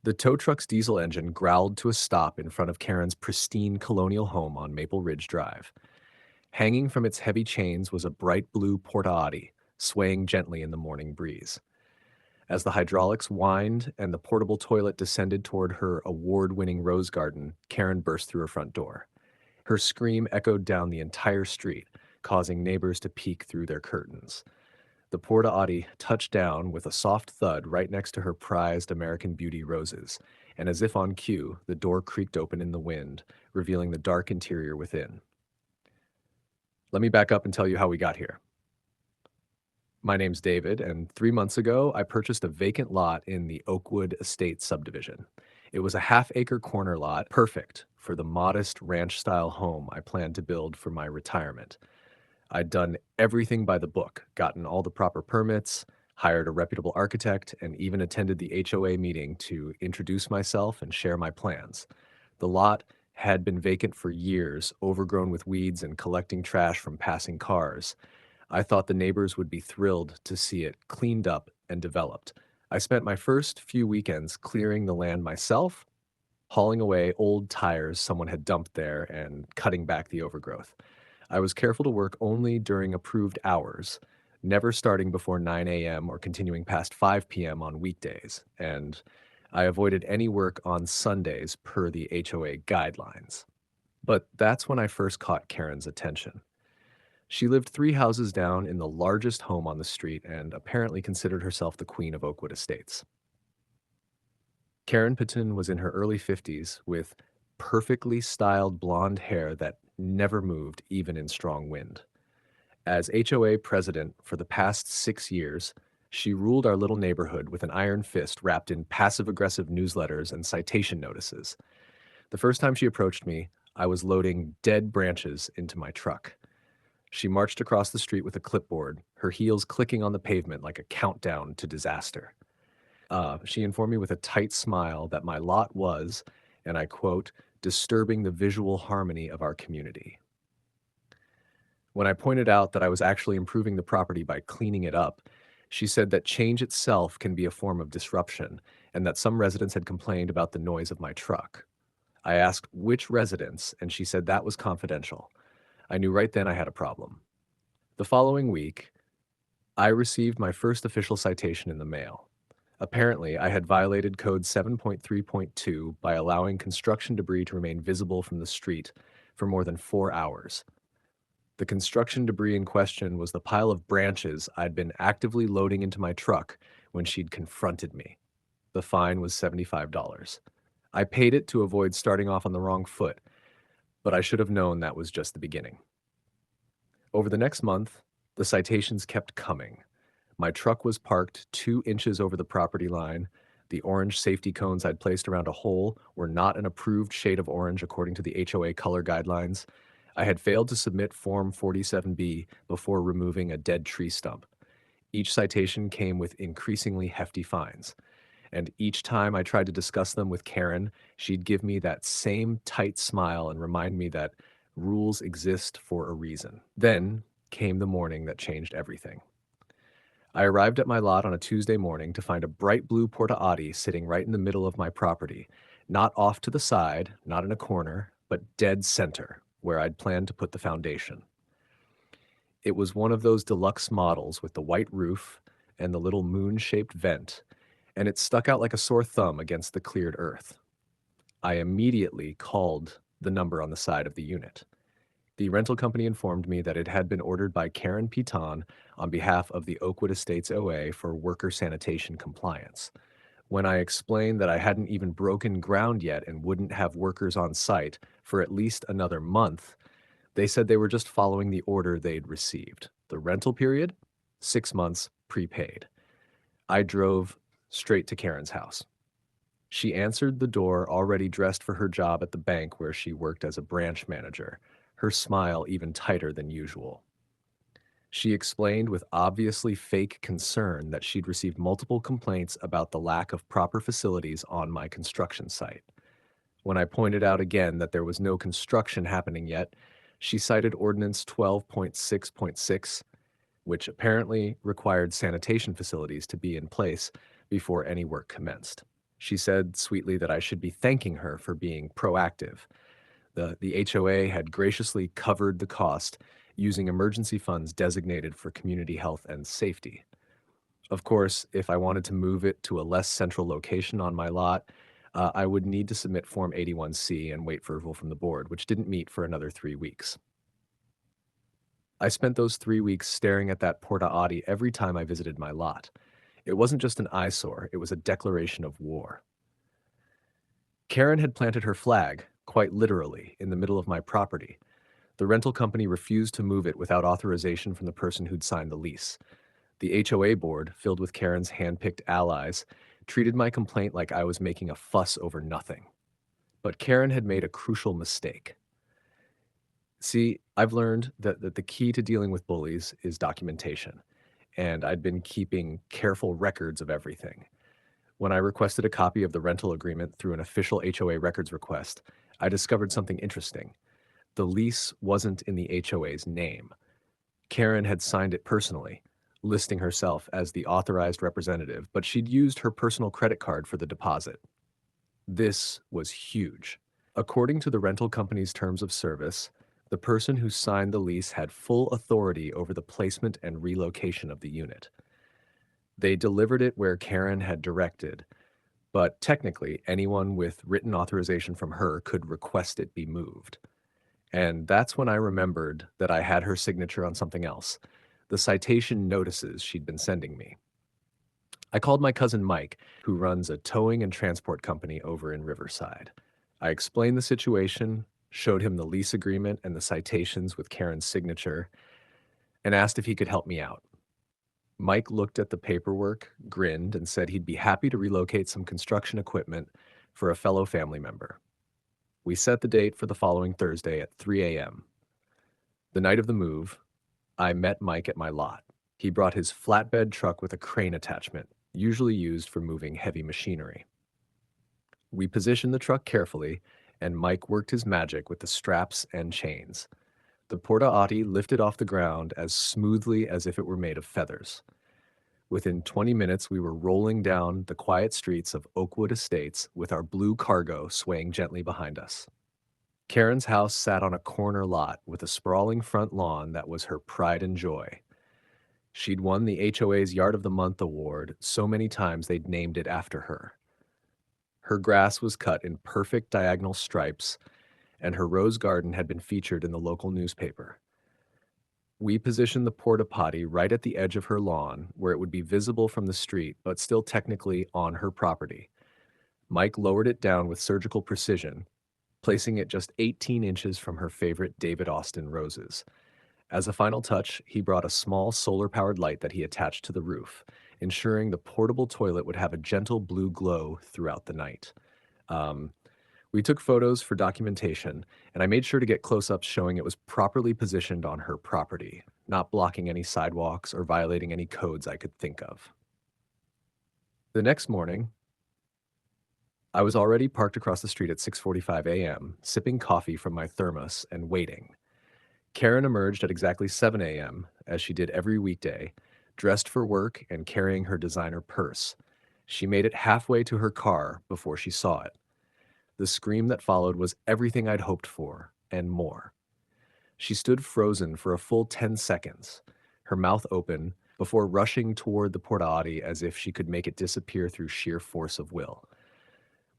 The tow truck's diesel engine growled to a stop in front of Karen's pristine colonial home on Maple Ridge Drive. Hanging from its heavy chains was a bright blue Porta-Potty, swaying gently in the morning breeze. As the hydraulics whined and the portable toilet descended toward her award-winning rose garden, Karen burst through her front door. Her scream echoed down the entire street, causing neighbors to peek through their curtains. The Porta-Potty touched down with a soft thud right next to her prized American Beauty roses, and as if on cue, the door creaked open in the wind, revealing the dark interior within. Let me back up and tell you how we got here. My name's David, and 3 months ago, I purchased a vacant lot in the Oakwood Estate subdivision. It was a half-acre corner lot, perfect for the modest ranch-style home I planned to build for my retirement. I'd done everything by the book, gotten all the proper permits, hired a reputable architect, and even attended the HOA meeting to introduce myself and share my plans. The lot had been vacant for years, overgrown with weeds and collecting trash from passing cars. I thought the neighbors would be thrilled to see it cleaned up and developed. I spent my first few weekends clearing the land myself, hauling away old tires someone had dumped there, and cutting back the overgrowth. I was careful to work only during approved hours, never starting before 9 a.m. or continuing past 5 p.m. on weekdays, and I avoided any work on Sundays per the HOA guidelines. But that's when I first caught Karen's attention. She lived 3 houses down in the largest home on the street and apparently considered herself the queen of Oakwood Estates. Karen Pitton was in her early 50s with perfectly styled blonde hair that never moved even in strong wind. As HOA president for the past 6 years, she ruled our little neighborhood with an iron fist wrapped in passive-aggressive newsletters and citation notices. The first time she approached me, I was loading dead branches into my truck. She marched across the street with a clipboard, her heels clicking on the pavement like a countdown to disaster. She informed me with a tight smile that my lot was, and I quote, disturbing the visual harmony of our community. When I pointed out that I was actually improving the property by cleaning it up, she said that change itself can be a form of disruption, and that some residents had complained about the noise of my truck. I asked which residents, and she said that was confidential. I knew right then I had a problem. The following week, I received my first official citation in the mail. Apparently, I had violated Code 7.3.2 by allowing construction debris to remain visible from the street for more than 4 hours. The construction debris in question was the pile of branches I'd been actively loading into my truck when she'd confronted me. The fine was $75. I paid it to avoid starting off on the wrong foot, but I should have known that was just the beginning. Over the next month, the citations kept coming. My truck was parked 2 inches over the property line. The orange safety cones I'd placed around a hole were not an approved shade of orange according to the HOA color guidelines. I had failed to submit Form 47B before removing a dead tree stump. Each citation came with increasingly hefty fines. And each time I tried to discuss them with Karen, she'd give me that same tight smile and remind me that rules exist for a reason. Then came the morning that changed everything. I arrived at my lot on a Tuesday morning to find a bright blue Porta-Potty sitting right in the middle of my property, not off to the side, not in a corner, but dead center, where I'd planned to put the foundation. It was one of those deluxe models with the white roof and the little moon-shaped vent, and it stuck out like a sore thumb against the cleared earth. I immediately called the number on the side of the unit. The rental company informed me that it had been ordered by Karen Piton on behalf of the Oakwood Estates OA for worker sanitation compliance. When I explained that I hadn't even broken ground yet and wouldn't have workers on site for at least another month, they said they were just following the order they'd received. The rental period? 6 months prepaid. I drove straight to Karen's house. She answered the door already dressed for her job at the bank where she worked as a branch manager, her smile even tighter than usual. She explained with obviously fake concern that she'd received multiple complaints about the lack of proper facilities on my construction site. When I pointed out again that there was no construction happening yet, she cited Ordinance 12.6.6, which apparently required sanitation facilities to be in place before any work commenced. She said sweetly that I should be thanking her for being proactive. The HOA had graciously covered the cost using emergency funds designated for community health and safety. Of course, if I wanted to move it to a less central location on my lot, I would need to submit Form 81C and wait for approval from the board, which didn't meet for another 3 weeks. I spent those 3 weeks staring at that Porta-Potty every time I visited my lot. It wasn't just an eyesore, it was a declaration of war. Karen had planted her flag, quite literally, in the middle of my property. The rental company refused to move it without authorization from the person who'd signed the lease. The HOA board, filled with Karen's hand-picked allies, treated my complaint like I was making a fuss over nothing. But Karen had made a crucial mistake. See, I've learned that the key to dealing with bullies is documentation, and I'd been keeping careful records of everything. When I requested a copy of the rental agreement through an official HOA records request, I discovered something interesting. The lease wasn't in the HOA's name. Karen had signed it personally, listing herself as the authorized representative, but she'd used her personal credit card for the deposit. This was huge. According to the rental company's terms of service, the person who signed the lease had full authority over the placement and relocation of the unit. They delivered it where Karen had directed, but technically, anyone with written authorization from her could request it be moved. And that's when I remembered that I had her signature on something else, the citation notices she'd been sending me. I called my cousin Mike, who runs a towing and transport company over in Riverside. I explained the situation, showed him the lease agreement and the citations with Karen's signature, and asked if he could help me out. Mike looked at the paperwork, grinned, and said he'd be happy to relocate some construction equipment for a fellow family member. We set the date for the following Thursday at 3 a.m. The night of the move, I met Mike at my lot. He brought his flatbed truck with a crane attachment, usually used for moving heavy machinery. We positioned the truck carefully, and Mike worked his magic with the straps and chains. The Porta-Potty lifted off the ground as smoothly as if it were made of feathers. Within 20 minutes, we were rolling down the quiet streets of Oakwood Estates with our blue cargo swaying gently behind us. Karen's house sat on a corner lot with a sprawling front lawn that was her pride and joy. She'd won the HOA's Yard of the Month award so many times they'd named it after her. Her grass was cut in perfect diagonal stripes, and her rose garden had been featured in the local newspaper. We positioned the Porta-Potty right at the edge of her lawn, where it would be visible from the street, but still technically on her property. Mike lowered it down with surgical precision, placing it just 18 inches from her favorite David Austin roses. As a final touch, he brought a small solar-powered light that he attached to the roof, ensuring the portable toilet would have a gentle blue glow throughout the night. Um, we took photos for documentation, and I made sure to get close-ups showing it was properly positioned on her property, not blocking any sidewalks or violating any codes I could think of. The next morning, I was already parked across the street at 6:45 a.m., sipping coffee from my thermos and waiting. Karen emerged at exactly 7 a.m., as she did every weekday, dressed for work and carrying her designer purse. She made it halfway to her car before she saw it. The scream that followed was everything I'd hoped for, and more. She stood frozen for a full 10 seconds, her mouth open, before rushing toward the Porta-Potty as if she could make it disappear through sheer force of will.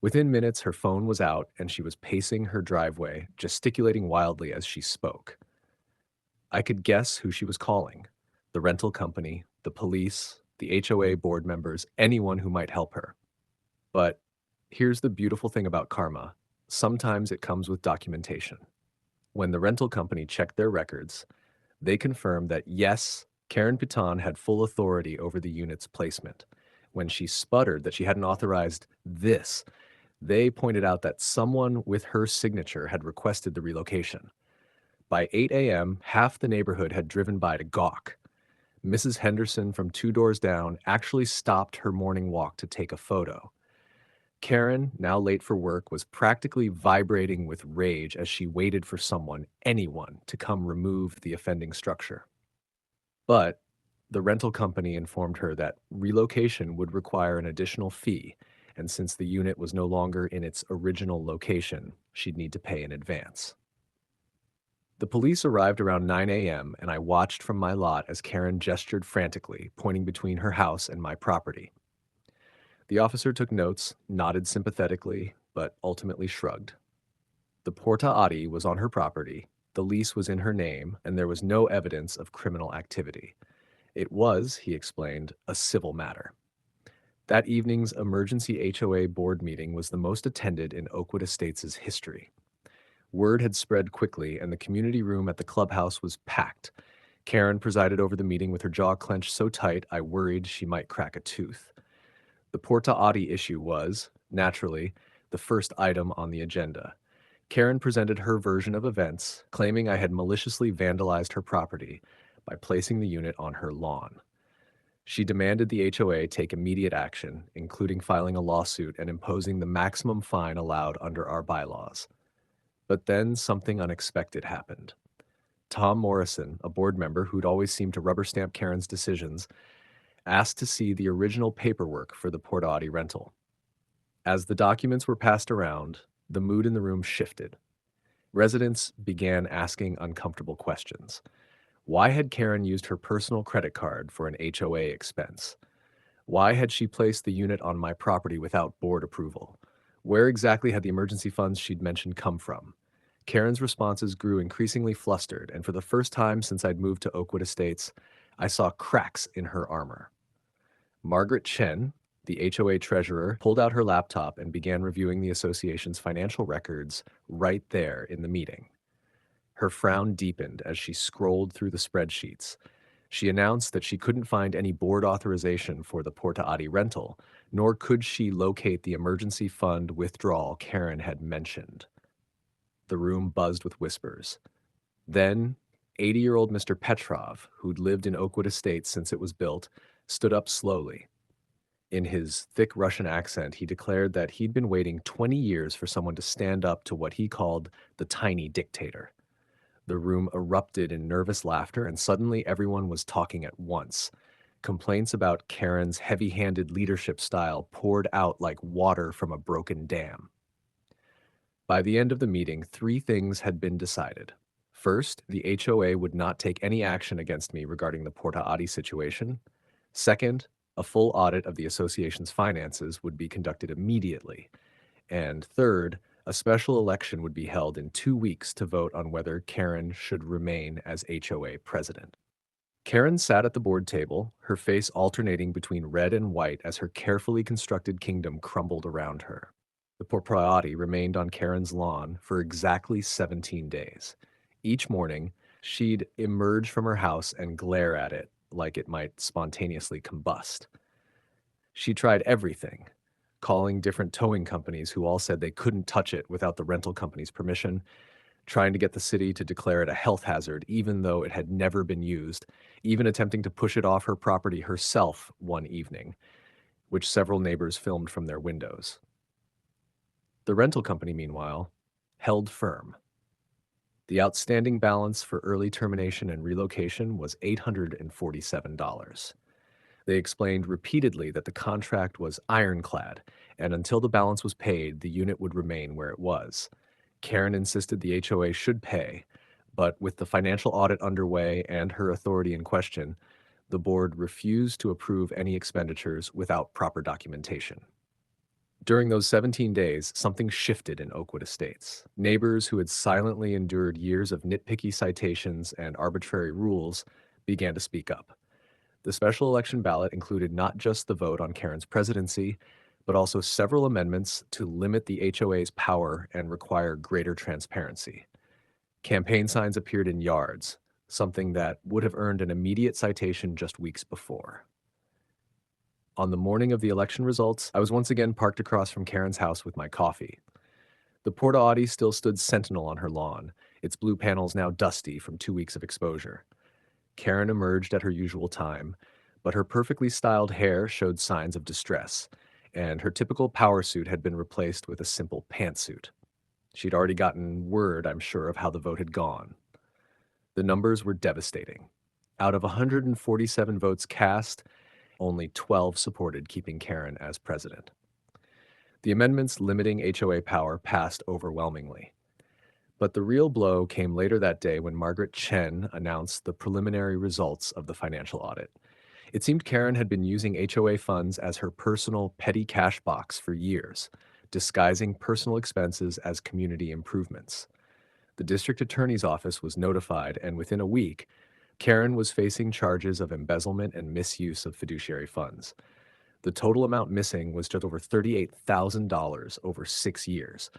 Within minutes, her phone was out, and she was pacing her driveway, gesticulating wildly as she spoke. I could guess who she was calling: the rental company, the police, the HOA board members, anyone who might help her. But here's the beautiful thing about karma: sometimes it comes with documentation. When the rental company checked their records, they confirmed that yes, Karen Piton had full authority over the unit's placement. When she sputtered that she hadn't authorized this, they pointed out that someone with her signature had requested the relocation. By 8 a.m., half the neighborhood had driven by to gawk. Mrs. Henderson from 2 doors down actually stopped her morning walk to take a photo. Karen, now late for work, was practically vibrating with rage as she waited for someone, anyone, to come remove the offending structure. But the rental company informed her that relocation would require an additional fee, and since the unit was no longer in its original location, she'd need to pay in advance. The police arrived around 9 a.m., and I watched from my lot as Karen gestured frantically, pointing between her house and my property. The officer took notes, nodded sympathetically, but ultimately shrugged. The Porta-Potty was on her property, the lease was in her name, and there was no evidence of criminal activity. It was, he explained, a civil matter. That evening's emergency HOA board meeting was the most attended in Oakwood Estates' history. Word had spread quickly, and the community room at the clubhouse was packed. Karen presided over the meeting with her jaw clenched so tight I worried she might crack a tooth. The Porta-Potty issue was, naturally, the first item on the agenda. Karen presented her version of events, claiming I had maliciously vandalized her property by placing the unit on her lawn. She demanded the HOA take immediate action, including filing a lawsuit and imposing the maximum fine allowed under our bylaws. But then something unexpected happened. Tom Morrison, a board member who'd always seemed to rubber stamp Karen's decisions, asked to see the original paperwork for the Porta-Potty rental. As the documents were passed around, the mood in the room shifted. Residents began asking uncomfortable questions. Why had Karen used her personal credit card for an HOA expense? Why had she placed the unit on my property without board approval? Where exactly had the emergency funds she'd mentioned come from? Karen's responses grew increasingly flustered, and for the first time since I'd moved to Oakwood Estates, I saw cracks in her armor. Margaret Chen, the HOA treasurer, pulled out her laptop and began reviewing the association's financial records right there in the meeting. Her frown deepened as she scrolled through the spreadsheets. She announced that she couldn't find any board authorization for the Porta-Potty rental, nor could she locate the emergency fund withdrawal Karen had mentioned. The room buzzed with whispers. Then, 80-year-old Mr. Petrov, who'd lived in Oakwood Estates since it was built, stood up slowly. In his thick Russian accent, he declared that he'd been waiting 20 years for someone to stand up to what he called the tiny dictator. The room erupted in nervous laughter, and suddenly everyone was talking at once. Complaints about Karen's heavy-handed leadership style poured out like water from a broken dam. By the end of the meeting, 3 things had been decided. First, the HOA would not take any action against me regarding the Porta-Potty situation. Second, a full audit of the association's finances would be conducted immediately. And third, a special election would be held in 2 weeks to vote on whether Karen should remain as HOA president. Karen sat at the board table, her face alternating between red and white as her carefully constructed kingdom crumbled around her. The Porta-Potty remained on Karen's lawn for exactly 17 days. Each morning, she'd emerge from her house and glare at it like it might spontaneously combust. She tried everything, calling different towing companies who all said they couldn't touch it without the rental company's permission, trying to get the city to declare it a health hazard even though it had never been used, even attempting to push it off her property herself one evening, which several neighbors filmed from their windows. The rental company, meanwhile, held firm. The outstanding balance for early termination and relocation was $847. They explained repeatedly that the contract was ironclad, and until the balance was paid, the unit would remain where it was. Karen insisted the HOA should pay, but with the financial audit underway and her authority in question, the board refused to approve any expenditures without proper documentation. During those 17 days, something shifted in Oakwood Estates. Neighbors who had silently endured years of nitpicky citations and arbitrary rules began to speak up. The special election ballot included not just the vote on Karen's presidency, but also several amendments to limit the HOA's power and require greater transparency. Campaign signs appeared in yards, something that would have earned an immediate citation just weeks before. On the morning of the election results, I was once again parked across from Karen's house with my coffee. The Porta-Potty still stood sentinel on her lawn, its blue panels now dusty from 2 weeks of exposure. Karen emerged at her usual time, but her perfectly styled hair showed signs of distress, and her typical power suit had been replaced with a simple pantsuit. She'd already gotten word, I'm sure, of how the vote had gone. The numbers were devastating. Out of 147 votes cast, only 12 supported keeping Karen as president. The amendments limiting HOA power passed overwhelmingly. But the real blow came later that day when Margaret Chen announced the preliminary results of the financial audit. It seemed Karen had been using HOA funds as her personal petty cash box for years, disguising personal expenses as community improvements. The district attorney's office was notified, and within a week, Karen was facing charges of embezzlement and misuse of fiduciary funds. The total amount missing was just over $38,000 over 6 years.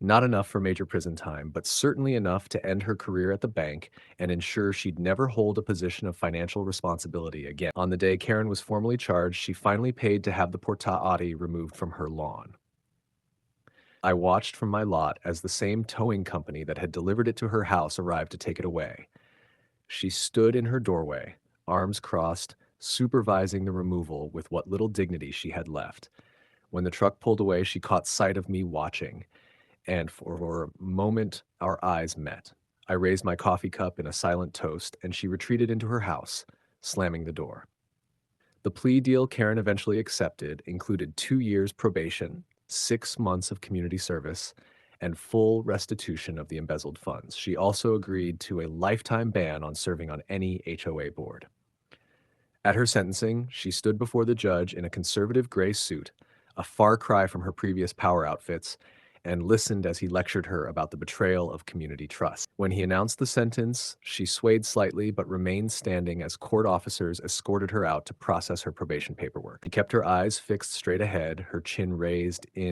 Not enough for major prison time, but certainly enough to end her career at the bank and ensure she'd never hold a position of financial responsibility again. On the day Karen was formally charged, she finally paid to have the Porta-Potty removed from her lawn. I watched from my lot as the same towing company that had delivered it to her house arrived to take it away. She stood in her doorway, arms crossed, supervising the removal with what little dignity she had left. When the truck pulled away, she caught sight of me watching, and for a moment our eyes met. I raised my coffee cup in a silent toast, and she retreated into her house, slamming the door. The plea deal Karen eventually accepted included 2 years probation, 6 months of community service, and full restitution of the embezzled funds. She also agreed to a lifetime ban on serving on any HOA board. At her sentencing, she stood before the judge in a conservative gray suit, a far cry from her previous power outfits, and listened as he lectured her about the betrayal of community trust. When he announced the sentence, she swayed slightly but remained standing as court officers escorted her out to process her probation paperwork. She kept her eyes fixed straight ahead, her chin raised in